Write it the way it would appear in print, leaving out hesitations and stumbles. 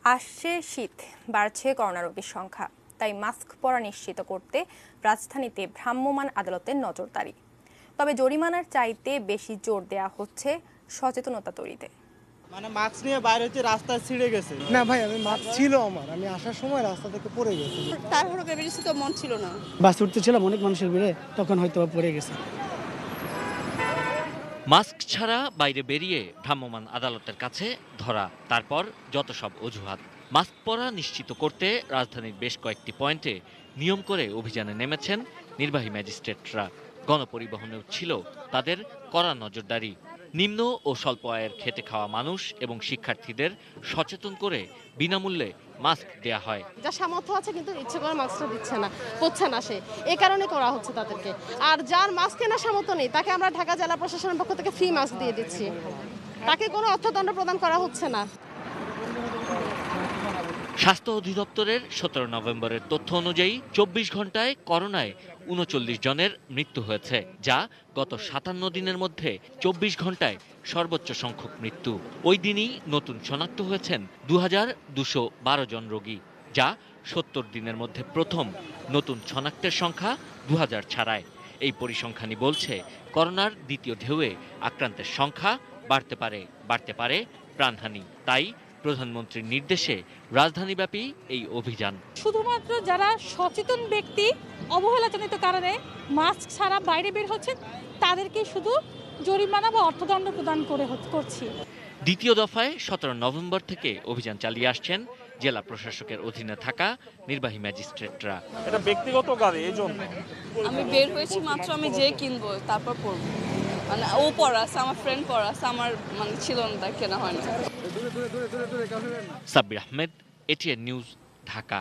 আসছে শীত, বাড়ছে করোনা রোগীর সংখ্যা, তাই মাস্ক পরা নিশ্চিত করতে রাজধানীতে ভ্রাম্যমাণ আদালতের নজরদারি। তবে জরিমানার চাইতে বেশি জোর দেয়া হচ্ছে সচেতনতা তৈরিতে। মানে মাস্ক নিয়ে বাইরে হচ্ছে রাস্তায় ছিঁড়ে গেছে। না ভাই, আমি মাস্ক ছিল আমি আসার সময় রাস্তা থেকে পড়ে গেছি। তারপরে বেরিয়েছি তো মন ছিল না। বাস উঠতেছিলাম অনেক মানুষের ভিড়ে, তখন হয়তো পড়ে গেছে। মাস্ক ছাড়া বাইরে বেরিয়ে ভ্রাম্যমাণ আদালতের কাছে ধরা, তারপর যত সব অজুহাত। মাস্ক পরা নিশ্চিত করতে রাজধানীর বেশ কয়েকটি পয়েন্টে নিয়ম করে অভিযানে নেমেছেন নির্বাহী ম্যাজিস্ট্রেটরা। গণপরিবহনেও ছিল তাদের কড়া নজরদারি। নিম্ন ও স্বল্প আয়ের খেটে খাওয়া মানুষ এবং শিক্ষার্থীদের সচেতন করে বিনামূল্যে মাস্ক দেয়া হয়। যার সামর্থ্য আছে কিন্তু ইচ্ছে করে মাস্কটা দিচ্ছে না, পড়ছে না, সে এই কারণে করা হচ্ছে তাদেরকে। আর যার মাস্ক কেনার সামর্থ্য নেই তাকে আমরা ঢাকা জেলা প্রশাসনের পক্ষ থেকে ফ্রি মাস্ক দিয়ে দিচ্ছি, তাকে কোনো অর্থদণ্ড প্রদান করা হচ্ছে না। স্বাস্থ্য অধিদপ্তরের 17 নভেম্বরের তথ্য অনুযায়ী 24 ঘন্টায় করোনায় 39 জনের মৃত্যু হয়েছে, যা গত 57 দিনের মধ্যে 24 ঘন্টায় সর্বোচ্চ সংখ্যক মৃত্যু। ওই দিনই নতুন শনাক্ত হয়েছেন 2212 জন রোগী, যা 70 দিনের মধ্যে প্রথম নতুন শনাক্তের সংখ্যা 2000 ছাড়ায়। এই পরিসংখ্যানই বলছে করোনার দ্বিতীয় ঢেউয়ে আক্রান্তের সংখ্যা বাড়তে পারে প্রাণহানি। তাই প্রধানমন্ত্রীর নির্দেশে রাজধানীব্যাপী এই অভিযান। শুধুমাত্র যারা সচেতন ব্যক্তি অবহেলাজনিত কারণে মাস্ক ছাড়া বাইরে বের হচ্ছেন তাদেরকে শুধু জরিমানা বা অর্থদণ্ড প্রদান করছি। দ্বিতীয় দফায় 17 নভেম্বর থেকে অভিযান চালিয়ে আসছেন জেলা প্রশাসকের অধীনে থাকা নির্বাহী ম্যাজিস্ট্রেটরা। এটা ব্যক্তিগত কাজ, এই জন্য আমি বের হয়েছি মাত্র, আমি যে কিনবো তারপর পড়বো। মানে ও পড়া আছে, আমার ফ্রেন্ড পড়া আছে, আমার মানে ছিল না, তাই কেনা হয় না। Sabbir Ahmed, ATN news, Dhaka.